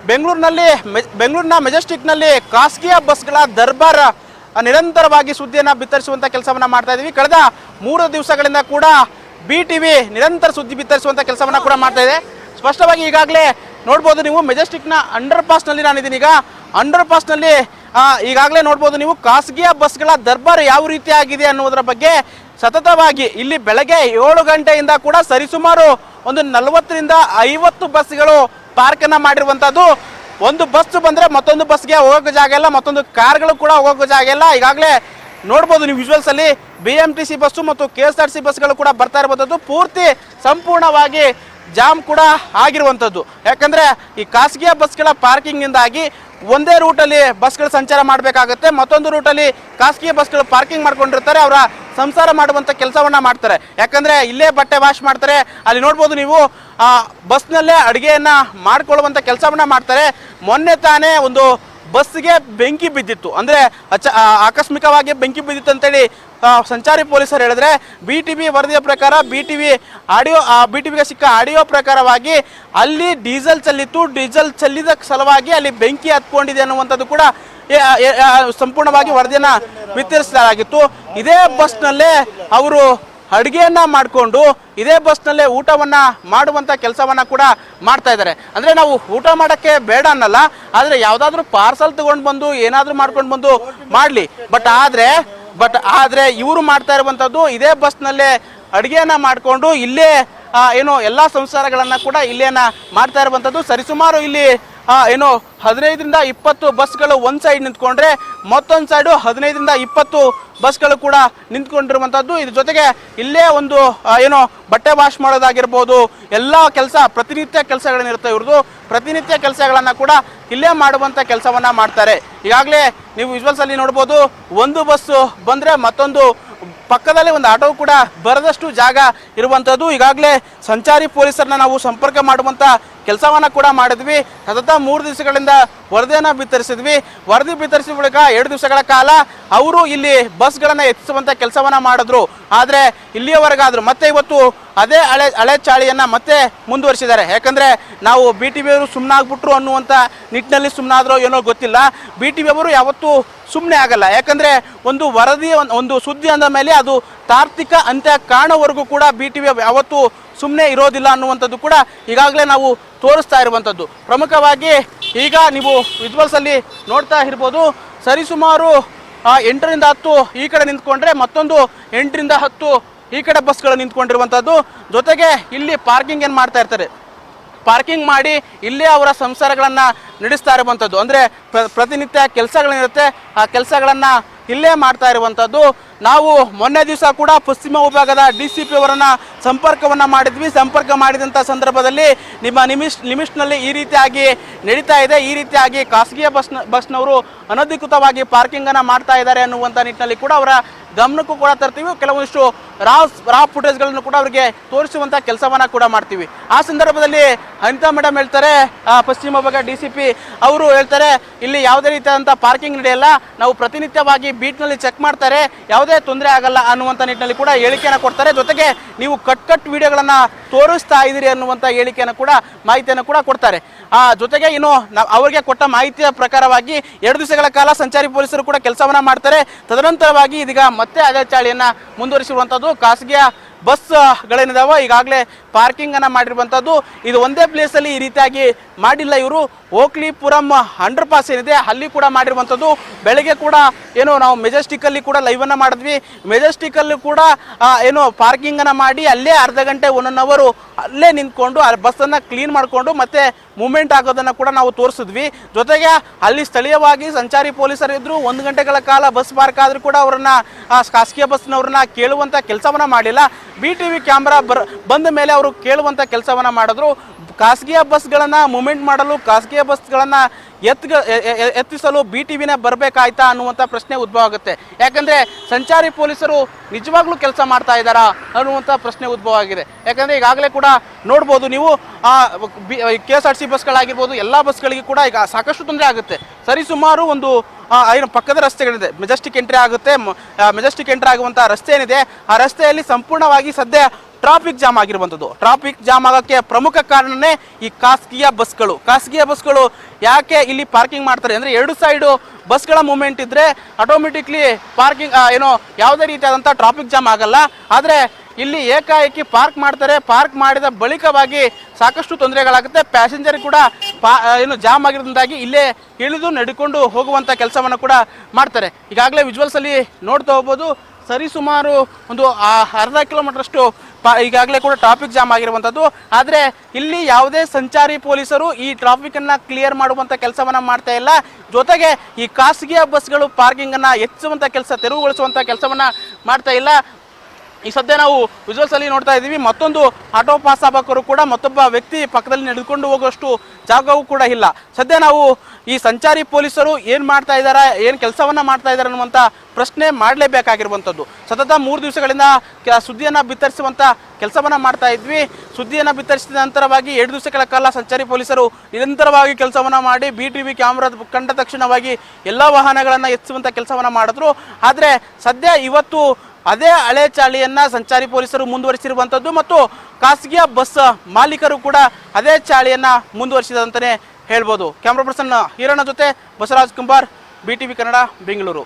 ಬೆಂಗಳೂರಿನ ಮೆಜೆಸ್ಟಿಕ್ನಲ್ಲಿ ಖಾಸಗಿಯ ಬಸ್ಗಳ ದರ್ಬಾರ್ ನಿರಂತರವಾಗಿ ಸುದ್ದಿಯನ್ನು ಬಿತ್ತರಿಸುವಂಥ ಕೆಲಸವನ್ನು ಮಾಡ್ತಾ ಇದ್ದೀವಿ. ಕಳೆದ 3 ದಿವಸಗಳಿಂದ ಕೂಡ BTV ನಿರಂತರ ಸುದ್ದಿ ಬಿತ್ತರಿಸುವಂಥ ಕೆಲಸವನ್ನು ಕೂಡ ಮಾಡ್ತಾ ಇದೆ. ಸ್ಪಷ್ಟವಾಗಿ ಈಗಾಗಲೇ ನೋಡ್ಬೋದು ನೀವು ಮೆಜೆಸ್ಟಿಕ್ನ ಅಂಡರ್ ಪಾಸ್ನಲ್ಲಿ ನಾನಿದ್ದೀನಿ. ಈಗ ಅಂಡರ್ ಪಾಸ್ನಲ್ಲಿ ಈಗಾಗಲೇ ನೋಡ್ಬೋದು ನೀವು ಖಾಸಗಿಯ ಬಸ್ಗಳ ದರ್ಬಾರ್ ಯಾವ ರೀತಿ ಆಗಿದೆ ಅನ್ನೋದರ ಬಗ್ಗೆ ಸತತವಾಗಿ ಇಲ್ಲಿ ಬೆಳಗ್ಗೆ 7 ಗಂಟೆಯಿಂದ ಕೂಡ ಸರಿಸುಮಾರು ಒಂದು 40ರಿಂದ 50 ಬಸ್ಗಳು ಪಾರ್ಕನ್ನು ಮಾಡಿರುವಂಥದ್ದು. ಒಂದು ಬಸ್ ಬಂದರೆ ಮತ್ತೊಂದು ಬಸ್ಗೆ ಹೋಗೋಕೆ ಜಾಗ ಇಲ್ಲ, ಮತ್ತೊಂದು ಕಾರ್ಗಳು ಕೂಡ ಹೋಗೋಕೆ ಜಾಗ ಇಲ್ಲ. ಈಗಾಗಲೇ ನೋಡ್ಬೋದು ನೀವು ವಿಜುವಲ್ಸಲ್ಲಿ BMTC ಬಸ್ಸು ಮತ್ತು KSRTC ಬಸ್ಗಳು ಕೂಡ ಬರ್ತಾ ಇರುವಂಥದ್ದು. ಪೂರ್ತಿ ಸಂಪೂರ್ಣವಾಗಿ ಜಾಮ್ ಕೂಡ ಆಗಿರುವಂಥದ್ದು. ಯಾಕಂದರೆ ಈ ಖಾಸಗಿಯ ಬಸ್ಗಳ ಪಾರ್ಕಿಂಗ್ನಿಂದಾಗಿ ಒಂದೇ ರೂಟಲ್ಲಿ ಬಸ್ಗಳು ಸಂಚಾರ ಮಾಡಬೇಕಾಗುತ್ತೆ, ಮತ್ತೊಂದು ರೂಟಲ್ಲಿ ಖಾಸಗಿ ಬಸ್ಗಳು ಪಾರ್ಕಿಂಗ್ ಮಾಡ್ಕೊಂಡಿರ್ತಾರೆ, ಅವರ ಸಂಸಾರ ಮಾಡುವಂಥ ಕೆಲಸವನ್ನು ಮಾಡ್ತಾರೆ. ಯಾಕಂದರೆ ಇಲ್ಲೇ ಬಟ್ಟೆ ವಾಶ್ ಮಾಡ್ತಾರೆ, ಅಲ್ಲಿ ನೋಡ್ಬೋದು ನೀವು ಬಸ್ನಲ್ಲೇ ಅಡುಗೆಯನ್ನು ಮಾಡಿಕೊಳ್ಳುವಂಥ ಕೆಲಸವನ್ನು ಮಾಡ್ತಾರೆ. ಮೊನ್ನೆ ತಾನೇ ಒಂದು ಬಸ್ಗೆ ಬೆಂಕಿ ಬಿದ್ದಿತ್ತು, ಅಂದರೆ ಆಕಸ್ಮಿಕವಾಗಿ ಬೆಂಕಿ ಬಿದ್ದಿತ್ತು ಅಂತೇಳಿ ಸಂಚಾರಿ ಪೊಲೀಸರು ಹೇಳಿದ್ರೆ, BTV ವರದಿಯ ಪ್ರಕಾರ BTVಗೆ ಸಿಕ್ಕ ಆಡಿಯೋ ಪ್ರಕಾರವಾಗಿ ಅಲ್ಲಿ ಡೀಸೆಲ್ ಚೆಲ್ಲಿತ್ತು. ಡೀಸೆಲ್ ಚೆಲ್ಲಿದ ಸಲುವಾಗಿ ಅಲ್ಲಿ ಬೆಂಕಿ ಹತ್ಕೊಂಡಿದೆ ಅನ್ನುವಂಥದ್ದು ಕೂಡ ಸಂಪೂರ್ಣವಾಗಿ ವರದಿಯನ್ನು ಬಿತ್ತರಿಸಲಾಗಿತ್ತು. ಇದೇ ಬಸ್ನಲ್ಲೇ ಅವರು ಅಡುಗೆಯನ್ನು ಮಾಡಿಕೊಂಡು ಇದೇ ಬಸ್ನಲ್ಲೇ ಊಟವನ್ನು ಮಾಡುವಂಥ ಕೆಲಸವನ್ನು ಕೂಡ ಮಾಡ್ತಾ ಇದ್ದಾರೆ. ಅಂದರೆ ನಾವು ಊಟ ಮಾಡೋಕ್ಕೆ ಬೇಡ ಅನ್ನಲ್ಲ, ಆದರೆ ಯಾವುದಾದ್ರೂ ಪಾರ್ಸಲ್ ತೊಗೊಂಡು ಬಂದು ಏನಾದರೂ ಮಾಡ್ಕೊಂಡು ಬಂದು ಮಾಡಲಿ. ಬಟ್ ಆದರೆ ಇವರು ಮಾಡ್ತಾ ಇರುವಂಥದ್ದು ಇದೇ ಬಸ್ನಲ್ಲೇ ಅಡುಗೆಯನ್ನು ಮಾಡಿಕೊಂಡು ಇಲ್ಲೇ ಎಲ್ಲ ಸಂಸಾರಗಳನ್ನು ಕೂಡ ಇಲ್ಲೇನ ಮಾಡ್ತಾ ಇರುವಂಥದ್ದು. ಸರಿಸುಮಾರು ಇಲ್ಲಿ 15ರಿಂದ 20 ಬಸ್ಗಳು ಒಂದು ಸೈಡ್ ನಿಂತ್ಕೊಂಡ್ರೆ ಮತ್ತೊಂದು ಸೈಡು 15ರಿಂದ 20 ಬಸ್ಗಳು ಕೂಡ ನಿಂತ್ಕೊಂಡಿರುವಂಥದ್ದು. ಇದ್ರ ಜೊತೆಗೆ ಇಲ್ಲೇ ಒಂದು ಬಟ್ಟೆ ವಾಶ್ ಮಾಡೋದಾಗಿರ್ಬೋದು, ಎಲ್ಲ ಪ್ರತಿನಿತ್ಯ ಕೆಲಸಗಳೇನಿರುತ್ತೆ ಇವ್ರದ್ದು, ಪ್ರತಿನಿತ್ಯ ಕೆಲಸಗಳನ್ನು ಕೂಡ ಇಲ್ಲೇ ಮಾಡುವಂಥ ಕೆಲಸವನ್ನು ಮಾಡ್ತಾರೆ. ಈಗಾಗಲೇ ನೀವು ವಿಜುವಲ್ಸಲ್ಲಿ ನೋಡ್ಬೋದು, ಒಂದು ಬಸ್ಸು ಬಂದರೆ ಮತ್ತೊಂದು ಪಕ್ಕದಲ್ಲಿ ಒಂದು ಆಟೋ ಕೂಡ ಬರದಷ್ಟು ಜಾಗ ಇರುವಂಥದ್ದು. ಈಗಾಗಲೇ ಸಂಚಾರಿ ಪೊಲೀಸರನ್ನ ನಾವು ಸಂಪರ್ಕ ಮಾಡುವಂಥ ಕೆಲಸವನ್ನು ಕೂಡ ಮಾಡಿದ್ವಿ. ಸತತ 3 ದಿವಸಗಳಿಂದ ವರದಿಯನ್ನು ಬಿತ್ತರಿಸಿದ್ವಿ. ವರದಿ ಬಿತ್ತರಿಸಿದ ಬಳಿಕ 2 ದಿವಸಗಳ ಕಾಲ ಅವರು ಇಲ್ಲಿ ಬಸ್ಗಳನ್ನು ಎತ್ತಿಸುವಂಥ ಕೆಲಸವನ್ನು ಮಾಡಿದ್ರು. ಆದರೆ ಇಲ್ಲಿಯವರೆಗಾದರೂ ಮತ್ತೆ ಇವತ್ತು ಅದೇ ಹಳೆ ಚಾಳಿಯನ್ನು ಮತ್ತೆ ಮುಂದುವರಿಸಿದ್ದಾರೆ. ಯಾಕಂದರೆ ನಾವು BTV ಅವರು ಸುಮ್ಮನಾಗ್ಬಿಟ್ರು ಅನ್ನುವಂಥ ನಿಟ್ಟಿನಲ್ಲಿ ಸುಮ್ಮನಾದ್ರೋ ಏನೋ ಗೊತ್ತಿಲ್ಲ. BTV ಅವರು ಯಾವತ್ತೂ ಸುಮ್ಮನೆ ಆಗಲ್ಲ. ಯಾಕಂದರೆ ಒಂದು ವರದಿ, ಒಂದು ಸುದ್ದಿ ಅಂದ ಮೇಲೆ ಅದು ತಾರ್ಕಿಕ ಅಂತ್ಯ ಕಾಣೋವರೆಗೂ ಕೂಡ BTV ಯಾವತ್ತೂ ಸುಮ್ಮನೆ ಇರೋದಿಲ್ಲ ಅನ್ನುವಂಥದ್ದು ಕೂಡ ಈಗಾಗಲೇ ನಾವು ತೋರಿಸ್ತಾ ಇರುವಂಥದ್ದು. ಪ್ರಮುಖವಾಗಿ ಈಗ ನೀವು ವಿಜುವಲ್ಸಲ್ಲಿ ನೋಡ್ತಾ ಇರ್ಬೋದು, ಸರಿಸುಮಾರು 8ರಿಂದ 10 ಈ ಕಡೆ ನಿಂತ್ಕೊಂಡ್ರೆ ಮತ್ತೊಂದು 8ರಿಂದ 10 ಈ ಕಡೆ ಬಸ್ಗಳು ನಿಂತ್ಕೊಂಡಿರುವಂಥದ್ದು. ಜೊತೆಗೆ ಇಲ್ಲಿ ಪಾರ್ಕಿಂಗ್ ಏನು ಮಾಡ್ತಾ ಇರ್ತಾರೆ, ಪಾರ್ಕಿಂಗ್ ಮಾಡಿ ಇಲ್ಲೇ ಅವರ ಸಂಸಾರಗಳನ್ನು ನಡೆಸ್ತಾ ಇರುವಂಥದ್ದು. ಅಂದರೆ ಪ್ರತಿನಿತ್ಯ ಕೆಲಸಗಳೇನಿರುತ್ತೆ ಆ ಕೆಲಸಗಳನ್ನು ಇಲ್ಲೇ ಮಾಡ್ತಾ ಇರುವಂಥದ್ದು. ನಾವು ಮೊನ್ನೆ ದಿವಸ ಕೂಡ ಪಶ್ಚಿಮ ವಿಭಾಗದ DCP ಅವರನ್ನು ಸಂಪರ್ಕವನ್ನು ಮಾಡಿದ್ವಿ. ಸಂಪರ್ಕ ಮಾಡಿದಂಥ ಸಂದರ್ಭದಲ್ಲಿ ನಿಮ್ಮ ಲಿಮಿಟ್ನಲ್ಲಿ ಈ ರೀತಿಯಾಗಿ ನಡೀತಾ ಇದೆ, ಈ ರೀತಿಯಾಗಿ ಖಾಸಗಿಯ ಬಸ್ನವರು ಅನಧಿಕೃತವಾಗಿ ಪಾರ್ಕಿಂಗನ್ನು ಮಾಡ್ತಾ ಇದ್ದಾರೆ ಅನ್ನುವಂಥ ನಿಟ್ಟಿನಲ್ಲಿ ಕೂಡ ಅವರ ಗಮನಕ್ಕೂ ಕೂಡ ತರ್ತೀವಿ. ಕೆಲವೊಂದಿಷ್ಟು ರಾ ಫುಟೇಜ್ಗಳನ್ನು ಕೂಡ ಅವರಿಗೆ ತೋರಿಸುವಂಥ ಕೆಲಸವನ್ನು ಕೂಡ ಮಾಡ್ತೀವಿ. ಆ ಸಂದರ್ಭದಲ್ಲಿ ಅನಿತಾ ಮೇಡಮ್ ಹೇಳ್ತಾರೆ, ಪಶ್ಚಿಮ ವಿಭಾಗ DCP ಅವರು ಹೇಳ್ತಾರೆ, ಇಲ್ಲಿ ಯಾವುದೇ ರೀತಿಯಾದಂಥ ಪಾರ್ಕಿಂಗ್ ನಡೆಯಲ್ಲ, ನಾವು ಪ್ರತಿನಿತ್ಯವಾಗಿ ಬೀಟ್ನಲ್ಲಿ ಚೆಕ್ ಮಾಡ್ತಾರೆ, ಯಾವುದೇ ತೊಂದರೆ ಆಗಲ್ಲ ಅನ್ನುವಂಥ ನಿಟ್ಟಿನಲ್ಲಿ ಕೂಡ ಹೇಳಿಕೆಯನ್ನು ಕೊಡ್ತಾರೆ. ಜೊತೆಗೆ ನೀವು ಕಟ್ ವಿಡಿಯೋಗಳನ್ನು ತೋರಿಸ್ತಾ ಇದ್ದೀರಿ ಅನ್ನುವಂಥ ಹೇಳಿಕೆಯನ್ನು ಕೂಡ ಮಾಹಿತಿಯನ್ನು ಕೂಡ ಕೊಡ್ತಾರೆ. ಜೊತೆಗೆ ಇನ್ನು ಅವರಿಗೆ ಕೊಟ್ಟ ಮಾಹಿತಿಯ ಪ್ರಕಾರವಾಗಿ 2 ದಿವಸಗಳ ಕಾಲ ಸಂಚಾರಿ ಪೊಲೀಸರು ಕೂಡ ಕೆಲಸವನ್ನು ಮಾಡ್ತಾರೆ. ತದನಂತರವಾಗಿ ಇದೀಗ ಮತ್ತೆ ಅದೇ ಚಾಳಿಯನ್ನು ಮುಂದುವರಿಸಿರುವಂಥದ್ದು. ಖಾಸಗಿಯ ಬಸ್ಗಳೇನಿದಾವೆ ಈಗಾಗಲೇ ಪಾರ್ಕಿಂಗನ್ನು ಮಾಡಿರುವಂಥದ್ದು. ಇದು ಒಂದೇ ಪ್ಲೇಸಲ್ಲಿ ಈ ರೀತಿಯಾಗಿ ಮಾಡಿಲ್ಲ ಇವರು. ಓಕ್ಲಿಪುರಂ ಅಂಡರ್ ಪಾಸ್ ಏನಿದೆ ಅಲ್ಲಿ ಕೂಡ ಮಾಡಿರುವಂಥದ್ದು. ಬೆಳಗ್ಗೆ ಕೂಡ ನಾವು ಮೆಜೆಸ್ಟಿಕ್ಕಲ್ಲಿ ಕೂಡ ಲೈವನ್ನು ಮಾಡಿದ್ವಿ. ಮೆಜೆಸ್ಟಿಕ್ಕಲ್ಲೂ ಕೂಡ ಪಾರ್ಕಿಂಗನ್ನು ಮಾಡಿ ಅಲ್ಲೇ ಅರ್ಧ ಗಂಟೆ 1 ಅವರ್ ಅಲ್ಲೇ ನಿಂತ್ಕೊಂಡು ಆ ಬಸ್ಸನ್ನು ಕ್ಲೀನ್ ಮಾಡಿಕೊಂಡು ಮತ್ತೆ ಮೂವ್ಮೆಂಟ್ ಆಗೋದನ್ನು ಕೂಡ ನಾವು ತೋರಿಸಿದ್ವಿ. ಜೊತೆಗೆ ಅಲ್ಲಿ ಸ್ಥಳೀಯವಾಗಿ ಸಂಚಾರಿ ಪೊಲೀಸರಿದ್ದರು. 1 ಗಂಟೆಗಳ ಕಾಲ ಬಸ್ ಪಾರ್ಕ್ ಆದರೂ ಕೂಡ ಅವರನ್ನು ಖಾಸಗಿಯ ಬಸ್ನವ್ರನ್ನ ಕೇಳುವಂಥ ಕೆಲಸವನ್ನು ಮಾಡಿಲ್ಲ. BTV ಕ್ಯಾಮ್ರಾ ಬಂದ ಮೇಲೆ ಅವರು ಕೇಳುವಂಥ ಕೆಲಸವನ್ನು ಮಾಡಿದ್ರು. ಖಾಸಗಿಯ ಬಸ್ಗಳನ್ನು ಮೂವ್ಮೆಂಟ್ ಮಾಡಲು, ಖಾಸಗಿಯ ಬಸ್ಗಳನ್ನು ಎತ್ತಿಸಲು BTVನೇ ಬರಬೇಕಾಯ್ತಾ ಅನ್ನುವಂಥ ಪ್ರಶ್ನೆ ಉದ್ಭವ ಆಗುತ್ತೆ. ಯಾಕಂದರೆ ಸಂಚಾರಿ ಪೊಲೀಸರು ನಿಜವಾಗ್ಲೂ ಕೆಲಸ ಮಾಡ್ತಾ ಇದ್ದಾರಾ ಅನ್ನುವಂಥ ಪ್ರಶ್ನೆ ಉದ್ಭವ ಆಗಿದೆ. ಯಾಕಂದರೆ ಈಗಾಗಲೇ ಕೂಡ ನೋಡ್ಬೋದು ನೀವು, KSRTC ಬಸ್ಗಳಾಗಿರ್ಬೋದು, ಎಲ್ಲ ಬಸ್ಗಳಿಗೆ ಕೂಡ ಈಗ ಸಾಕಷ್ಟು ತೊಂದರೆ ಆಗುತ್ತೆ. ಸರಿಸುಮಾರು ಒಂದು ಪಕ್ಕದ ರಸ್ತೆಗಳಿದೆ, ಮೆಜೆಸ್ಟಿಕ್ ಎಂಟ್ರಿ ಆಗುತ್ತೆ. ಮೆಜೆಸ್ಟಿಕ್ ಎಂಟ್ರಿ ಆಗುವಂಥ ರಸ್ತೆ ಏನಿದೆ ಆ ರಸ್ತೆಯಲ್ಲಿ ಸಂಪೂರ್ಣವಾಗಿ ಸದ್ಯ ಟ್ರಾಫಿಕ್ ಜಾಮ್ ಆಗಿರುವಂಥದ್ದು. ಟ್ರಾಫಿಕ್ ಜಾಮ್ ಆಗೋಕ್ಕೆ ಪ್ರಮುಖ ಕಾರಣನೇ ಈ ಖಾಸಗಿಯ ಬಸ್ಗಳು ಯಾಕೆ ಇಲ್ಲಿ ಪಾರ್ಕಿಂಗ್ ಮಾಡ್ತಾರೆ ಅಂದರೆ, ಎರಡು ಸೈಡು ಬಸ್ಗಳ ಮೂವ್ಮೆಂಟ್ ಇದ್ದರೆ ಆಟೋಮೆಟಿಕ್ಲಿ ಪಾರ್ಕಿಂಗ್ ಯಾವುದೇ ರೀತಿಯಾದಂಥ ಟ್ರಾಫಿಕ್ ಜಾಮ್ ಆಗಲ್ಲ. ಆದರೆ ಇಲ್ಲಿ ಏಕಾಏಕಿ ಪಾರ್ಕ್ ಮಾಡ್ತಾರೆ. ಪಾರ್ಕ್ ಮಾಡಿದ ಬಳಿಕವಾಗಿ ಸಾಕಷ್ಟು ತೊಂದರೆಗಳಾಗುತ್ತೆ. ಪ್ಯಾಸೆಂಜರ್ ಕೂಡ ಜಾಮ್ ಆಗಿರೋದ್ರಿಂದಾಗಿ ಇಲ್ಲೇ ಇಳಿದು ನಡ್ಕೊಂಡು ಹೋಗುವಂಥ ಕೆಲಸವನ್ನು ಕೂಡ ಮಾಡ್ತಾರೆ. ಈಗಾಗಲೇ ವಿಜುವಲ್ಸಲ್ಲಿ ನೋಡ್ತಾ ಹೋಗ್ಬೋದು, ಸರಿಸುಮಾರು ಒಂದು ಅರ್ಧ ಕಿಲೋಮೀಟರಷ್ಟು ಈಗಾಗಲೇ ಕೂಡ ಟ್ರಾಫಿಕ್ ಜಾಮ್ ಆಗಿರುವಂಥದ್ದು. ಆದರೆ ಇಲ್ಲಿ ಯಾವುದೇ ಸಂಚಾರಿ ಪೊಲೀಸರು ಈ ಟ್ರಾಫಿಕನ್ನು ಕ್ಲಿಯರ್ ಮಾಡುವಂಥ ಕೆಲಸವನ್ನು ಮಾಡ್ತಾ ಇಲ್ಲ. ಜೊತೆಗೆ ಈ ಖಾಸಗಿಯ ಬಸ್ಗಳು ಪಾರ್ಕಿಂಗನ್ನು ಹೆಚ್ಚುವಂಥ ತೆರವುಗೊಳಿಸುವಂಥ ಕೆಲಸವನ್ನು ಮಾಡ್ತಾ ಇಲ್ಲ. ಈ ಸದ್ಯ ನಾವು ವಿಜುವಲ್ಸಲ್ಲಿ ನೋಡ್ತಾ ಇದ್ದೀವಿ, ಮತ್ತೊಂದು ಆಟೋ ಪಾಸ್ ಆಗಬೇಕಾದ್ರು ಕೂಡ ಮತ್ತೊಬ್ಬ ವ್ಯಕ್ತಿ ಪಕ್ಕದಲ್ಲಿ ನಡೆದುಕೊಂಡು ಹೋಗುವಷ್ಟು ಜಾಗವೂ ಕೂಡ ಇಲ್ಲ. ಸದ್ಯ ನಾವು ಈ ಸಂಚಾರಿ ಪೊಲೀಸರು ಏನು ಮಾಡ್ತಾ ಇದ್ದಾರೆ, ಏನು ಕೆಲಸವನ್ನು ಮಾಡ್ತಾ ಇದ್ದಾರೆ ಅನ್ನುವಂಥ ಪ್ರಶ್ನೆ ಮಾಡಲೇಬೇಕಾಗಿರುವಂಥದ್ದು. ಸತತ 3 ದಿವಸಗಳಿಂದ ಸುದ್ದಿಯನ್ನು ಬಿತ್ತರಿಸುವಂಥ ಕೆಲಸವನ್ನು ಮಾಡ್ತಾ ಇದ್ವಿ. ಸುದ್ದಿಯನ್ನು ಬಿತ್ತರಿಸಿದ ನಂತರವಾಗಿ 2 ದಿವಸಗಳ ಕಾಲ ಸಂಚಾರಿ ಪೊಲೀಸರು ನಿರಂತರವಾಗಿ ಕೆಲಸವನ್ನು ಮಾಡಿ BTV ಕ್ಯಾಮ್ರಾ ಕಂಡ ತಕ್ಷಣವಾಗಿ ಎಲ್ಲ ವಾಹನಗಳನ್ನು ಎಚ್ಚುವಂಥ ಕೆಲಸವನ್ನು ಮಾಡಿದ್ರು. ಆದರೆ ಸದ್ಯ ಇವತ್ತು ಅದೇ ಹಳೆ ಚಾಳಿಯನ್ನು ಸಂಚಾರಿ ಪೊಲೀಸರು ಮುಂದುವರಿಸಿರುವಂಥದ್ದು ಮತ್ತು ಖಾಸಗಿಯ ಬಸ್ ಮಾಲೀಕರು ಕೂಡ ಅದೇ ಚಾಳಿಯನ್ನು ಮುಂದುವರಿಸಿದಂತಲೇ ಹೇಳ್ಬೋದು. ಕ್ಯಾಮ್ರಾ ಪರ್ಸನ್ ಹೀರಣ್ಣ ಜೊತೆ ಬಸವರಾಜ್ ಕುಂಬಾರ್, BTV ಕನ್ನಡ, ಬೆಂಗಳೂರು.